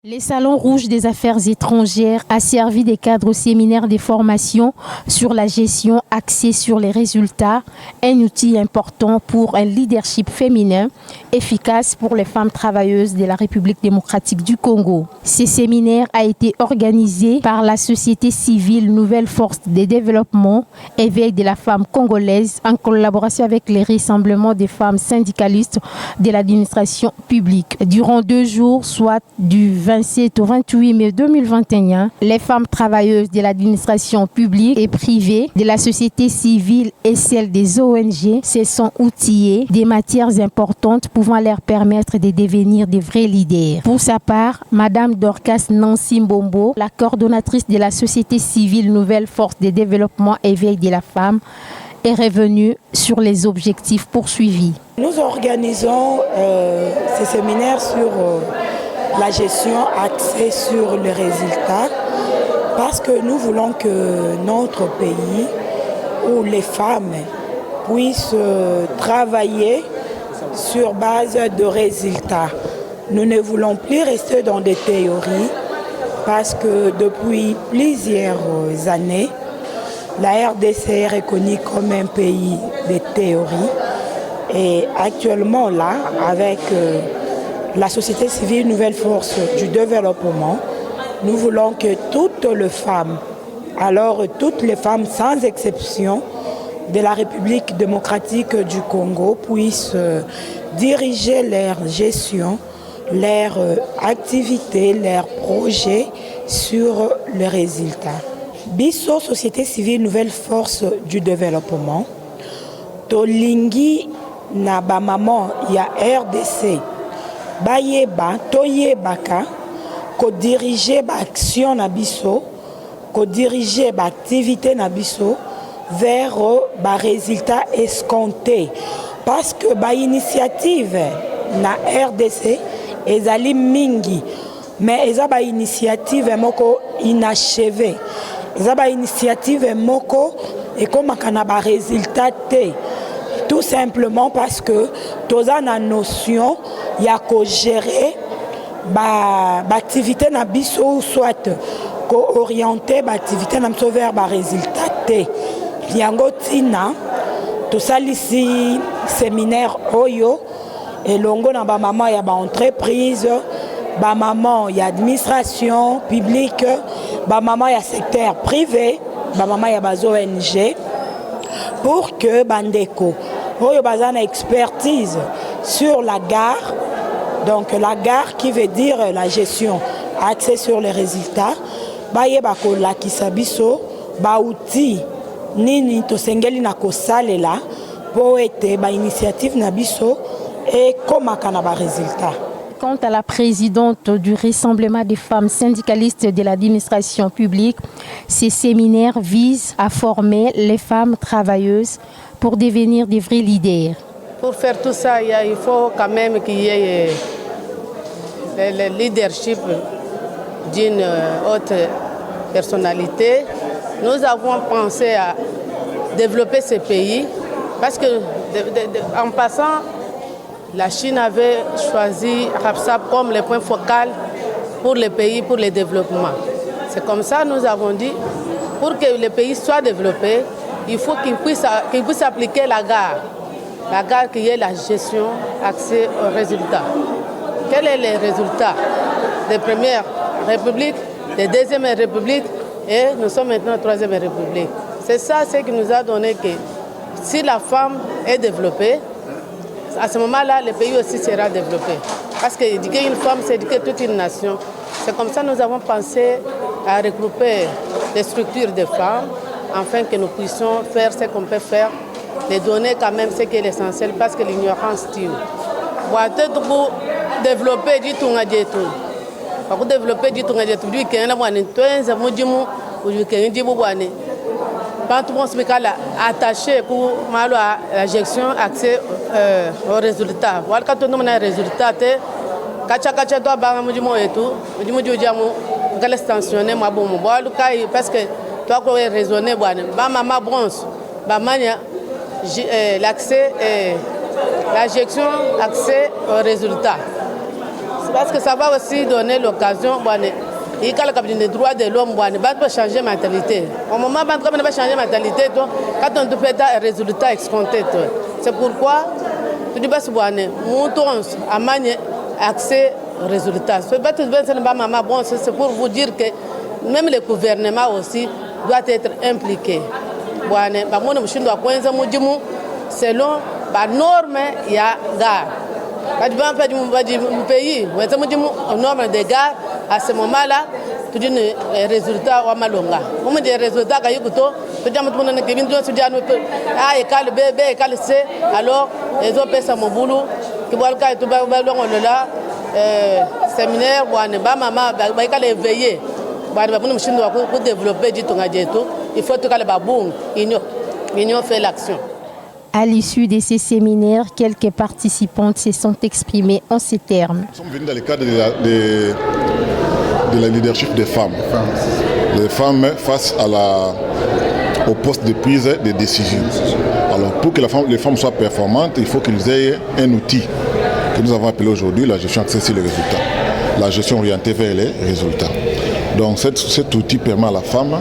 Les salons rouges des affaires étrangères a servi de cadre au séminaire de formation sur la gestion axée sur les résultats, un outil important pour un leadership féminin efficace pour les femmes travailleuses de la République démocratique du Congo. Ce séminaire a été organisé par la société civile Nouvelle Force de Développement, Éveil de la femme congolaise, en collaboration avec les rassemblements des femmes syndicalistes de l'administration publique. Durant 2 jours, soit du 27 au 28 mai 2021, les femmes travailleuses de l'administration publique et privée, de la société civile et celle des ONG se sont outillées des matières importantes pouvant leur permettre de devenir des vrais leaders. Pour sa part, Madame Dorcas Nancy Mbombo, la coordonnatrice de la société civile Nouvelle Force de Développement Éveil de la femme, est revenue sur les objectifs poursuivis. Nous organisons ces séminaires sur la gestion axée sur les résultats parce que nous voulons que notre pays, où les femmes puissent travailler sur base de résultats. Nous ne voulons plus rester dans des théories parce que depuis plusieurs années, la RDC est reconnue comme un pays de théorie. Et actuellement là, avec la société civile Nouvelle Force du Développement, nous voulons que toutes les femmes, alors toutes les femmes sans exception de la République démocratique du Congo puissent diriger leur gestion, leur activité, leurs projets sur les résultats. Biso, société civile Nouvelle Force du Développement, tolingi na ba maman ya RDC, bayeba toyebaka ko diriger ba action na biso, ko diriger ba activité na biso vers ba résultats escomptés parce que ba initiative na RDC ezali mingi mais eza ba initiative moko inachevée, eza ba initiative moko ekomaka na ba résultat te. Tout simplement parce que toza na notion ya ko gérer ba activité na biso soit ko orienter ba activité na biso vers ba résultat te. Yango tina tosalisi séminaire oyo elongo na ba maman ya ba entreprise, ba maman ya administration publique, ba maman ya secteur privé, ba maman ya ba ONG pour que bandeko oyo baza na expertise sur la gare, donc la gare qui veut dire la gestion axée sur les résultats, bayeba ko lakisa biso ba outil nini tosengeli na kosalela po ete ba initiative na biso et komaka na ba résultats. Quant à la présidente du Rassemblement des femmes syndicalistes de l'administration publique, ces séminaires visent à former les femmes travailleuses pour devenir des vrais leaders. Pour faire tout ça, il faut quand même qu'il y ait le leadership d'une haute personnalité. Nous avons pensé à développer ce pays parce que en passant, la Chine avait choisi Rapsap comme le point focal pour le pays, pour le développement. C'est comme ça que nous avons dit, pour que le pays soit développé, il faut qu'il puisse appliquer la gare qui est la gestion axée aux résultats. Quels sont les résultats des premières républiques, des deuxièmes républiques et nous sommes maintenant en troisième république. C'est ça ce qui nous a donné que si la femme est développée, à ce moment-là, le pays aussi sera développé. Parce qu'éduquer une femme, c'est éduquer toute une nation. C'est comme ça que nous avons pensé à regrouper les structures de femmes, afin que nous puissions faire ce qu'on peut faire, les donner quand même ce qui est l'essentiel, parce que l'ignorance tue. Peut-être pour développer du Tungadietou. Pour développer du Tungadietou, du Kenya, attaché pour la gestion accès aux résultats. Voilà quand on a un résultat, parce que toi qui raisonner, maman bronze, l'accès, la gestion accès aux résultats. parce que ça va aussi donner l'occasion, il y a les droits de l'homme, on va changer la mentalité. Au moment où on va changer la mentalité, quand on peut faire un résultat escompté. C'est pourquoi, tu dis que nous accès aux résultats. C'est pour vous dire que même le gouvernement aussi doit être impliqué. Selon les normes, il y a gare. Pays, nombre de gares, à ce moment-là, tu dis les résultats au Malonga. On me dit les résultats, tu dis à tout le monde que B, écale C, alors les autres personnes mon boulot, qui voient le cas, tout le là, séminaire, maman, écale éveillé. Pour développer, il faut que l'union fait l'action. À l'issue de ces séminaires, quelques participantes se sont exprimées en ces termes. Nous sommes venus dans le cadre de la leadership des femmes. Les femmes face au poste de prise de décision. Alors pour que les femmes soient performantes, il faut qu'ils aient un outil que nous avons appelé aujourd'hui la gestion axée sur les résultats. La gestion orientée vers les résultats. Donc cet outil permet à la femme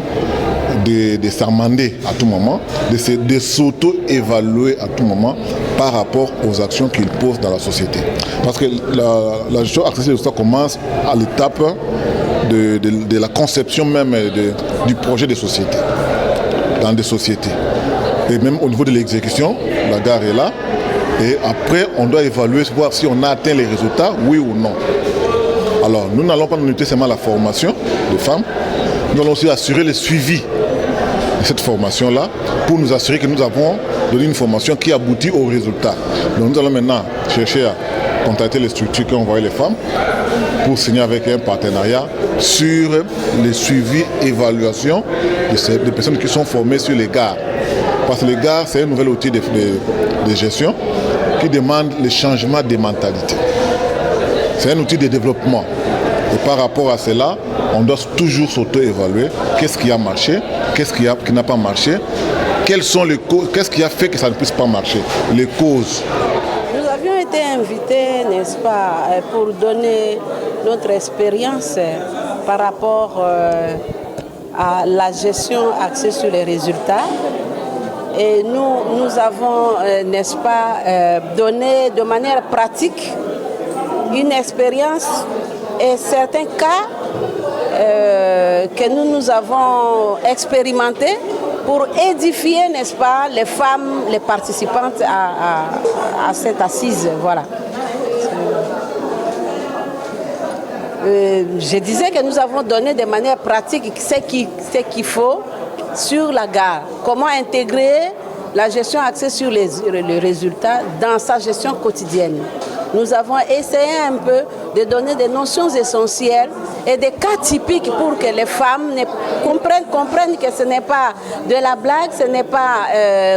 de s'amender à tout moment, de s'auto-évaluer à tout moment par rapport aux actions qu'il pose dans la société. Parce que la gestion axée sur les résultats commence à l'étape de la conception même du projet de société, dans des sociétés. Et même au niveau de l'exécution, la gare est là. Et après, on doit évaluer, voir si on a atteint les résultats, oui ou non. Alors, nous n'allons pas nous limiter seulement à la formation des femmes, nous allons aussi assurer le suivi de cette formation-là pour nous assurer que nous avons donné une formation qui aboutit aux résultats. Donc, nous allons maintenant chercher à contacter les structures qui ont envoyé les femmes pour signer avec un partenariat sur le suivi et évaluation des personnes qui sont formées sur les gares. Parce que les gares, c'est un nouvel outil de gestion qui demande le changement des mentalités. C'est un outil de développement. Et par rapport à cela, on doit toujours s'auto-évaluer. Qu'est-ce qui a marché? Qu'est-ce qui n'a pas marché? Quelles sont les causes? Qu'est-ce qui a fait que ça ne puisse pas marcher? Les causes. Nous avions été invités, n'est-ce pas, pour donner notre expérience par rapport à la gestion axée sur les résultats. Et nous avons, n'est-ce pas, donné de manière pratique une expérience et certains cas que nous avons expérimentés pour édifier, n'est-ce pas, les femmes, les participantes à cette assise. Voilà. Je disais que nous avons donné de manière pratique ce qu'il faut sur la gare. Comment intégrer la gestion axée sur les résultats dans sa gestion quotidienne. Nous avons essayé un peu de donner des notions essentielles et des cas typiques pour que les femmes comprennent que ce n'est pas de la blague, ce n'est pas,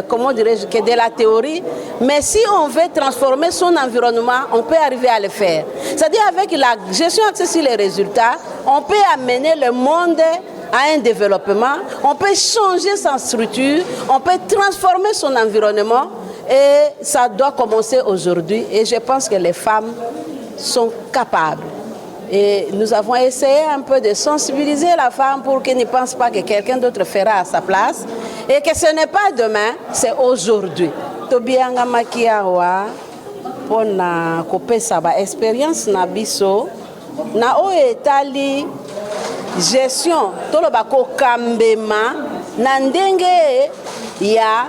comment dirais-je, que de la théorie, mais si on veut transformer son environnement, on peut arriver à le faire. C'est-à-dire avec la gestion axée sur les résultats, on peut amener le monde à un développement, on peut changer sa structure, on peut transformer son environnement et ça doit commencer aujourd'hui et je pense que les femmes sont capables. Et nous avons essayé un peu de sensibiliser la femme pour qu'elle ne pense pas que quelqu'un d'autre fera à sa place et que ce n'est pas demain, c'est aujourd'hui. Tobianga makiawa pona kopesa ba expérience na biso na o etali gestion toloba ko kambema na ndenge ya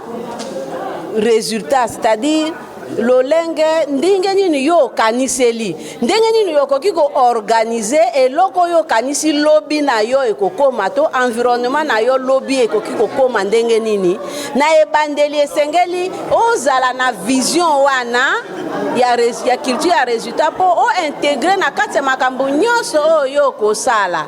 résultat, c'est-à-dire lolenge ndenge nini yo kaniseli ndenge nini yo koki ko organiser eloko yo kanisi lobby na yo ekokoma to environnement na yo lobby ekoki kokoma ndenge nini na ebandeli esengeli ozala na vision wana ya culture ya résultat po o intégrer na kati makambo nyonso oyo kosala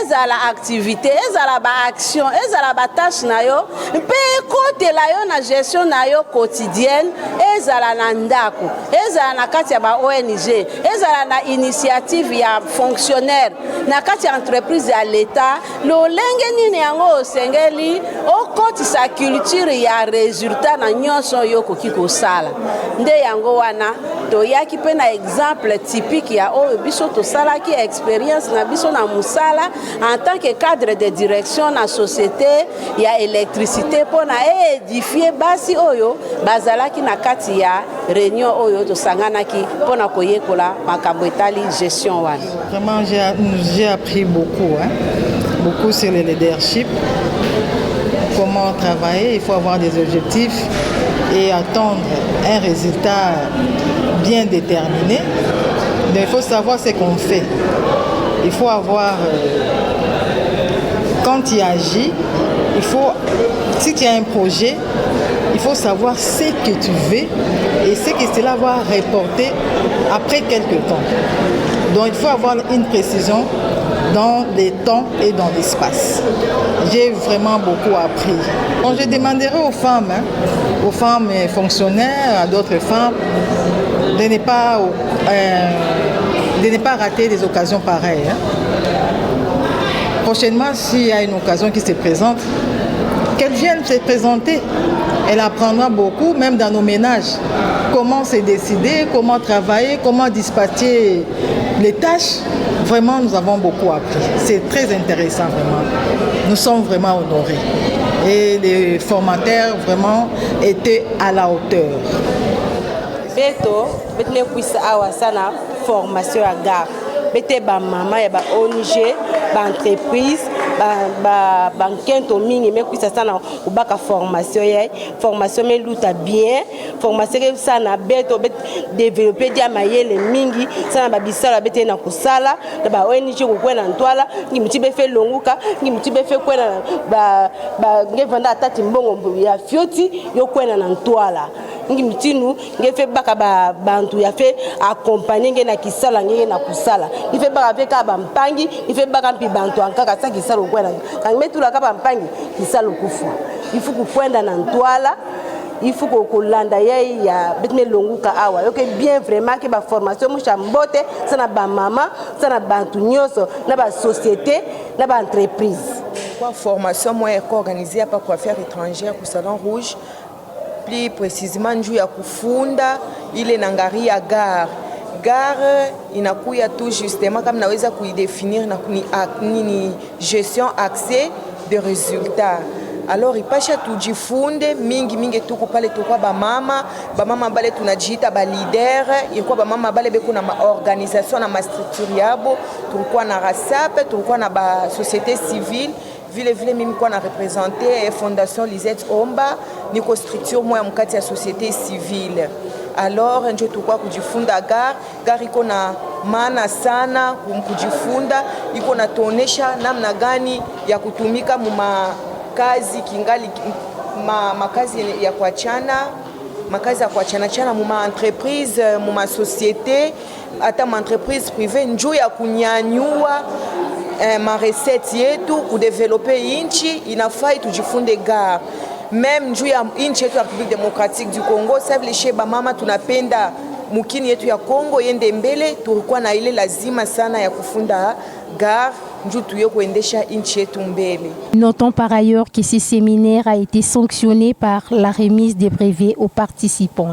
ezala activité ezala ba action ezala ba tâche na yo mpe kotela yo na gestion na yo quotidienne ezala na ndako ezala na kati ya ba ONG ezala na initiative ya fonctionnaire na kati ya entreprise ya l'État lolenge nini yango osengeli okotisa culture ya résultat na nyonso yo koki kosala nde yango wana toyaki pe na exemple typique ya oyo biso tosalaki expérience na biso na musala en tant que cadre de direction na société ya électricité pona édifier basi oyo bazalaki na kati ya réunion oyo tosanganaki pona koyekola makambo etali gestion wana. Vraiment j'ai appris beaucoup, hein? Beaucoup sur le leadership. Comment travailler, il faut avoir des objectifs et attendre un résultat bien déterminé. Mais il faut savoir ce qu'on fait. Il faut avoir, quand tu agis, si tu as un projet, il faut savoir ce que tu veux et ce que cela va reporter après quelques temps. Donc il faut avoir une précision dans les temps et dans l'espace. J'ai vraiment beaucoup appris. Donc je demanderai aux femmes fonctionnaires, à d'autres femmes, de ne pas rater des occasions pareilles. Prochainement, s'il y a une occasion qui se présente, qu'elle vienne se présenter. Elle apprendra beaucoup, même dans nos ménages. Comment se décider, comment travailler, comment dispatcher les tâches. Vraiment, nous avons beaucoup appris. C'est très intéressant, vraiment. Nous sommes vraiment honorés. Et les formateurs, vraiment, étaient à la hauteur. Beto, betne kuisa awa sana formation à gare. Bete ba mama ya ba ONG, ba entreprise, ba kento mingi me kuisa sana ubaka formation ya formation me luta bien, formation ke sana beto bet développer dia mayele mingi sana ba bisala bete na kusala ba ONG ko kwena ntwala ngimti be fe longuka ngimti be fe kwena ba ngevanda atati mbongo ya fioti yo kwena na ntwala ngimtinu ngefe baka bantu ya fe accompagner nge na kisala nge na kusala ife baka fe ka bampangi ife baka mpi bantu ankaka sa kisala kwena kangimetula ka bampangi kisala kufu ifu kukwenda na ntwala ifu kolanda ye ya betme longuka awa yoke bien vraiment que ba formation musha mbote sana ba mama sana bantu nyoso na ba société na ba entreprise kwa formation moi organisée par Coiffure étrangère au Salon Rouge. Plus précisément njuu ya kufunda ile nangari ya gare inakuya tu justement kama naweza kuidéfinir na ni gestion accès de résultats. Alors ipasha tujifunde mingi tuko pale tukwa ba mama bale tunajiita ba leader ilikuwa ba mama bale beko na organisation na ma structure yabo tulikuwa na RASAP tulikuwa na ba société civile vile mimi kwa na représenter fondation Lisette Omba niko structure moya mkati ya société civile. Alors njo tukwa kujifunda gare iko na maana sana kujifunda iko na tuonesha namna gani ya kutumika kazi kingali makazi ya kuachana chana muma entreprise muma société ata ma entreprise privée njoo ya kunyanyua ma recette yetu kudeveloper inchi inafai tujifunde gare même njoo ya inchi yetu ya République démocratique du Congo savile ba mama tunapenda mukini yetu ya Congo yende mbele tulikuwa na ile lazima sana ya kufunda gare. Notons par ailleurs que ce séminaire a été sanctionné par la remise des brevets aux participants.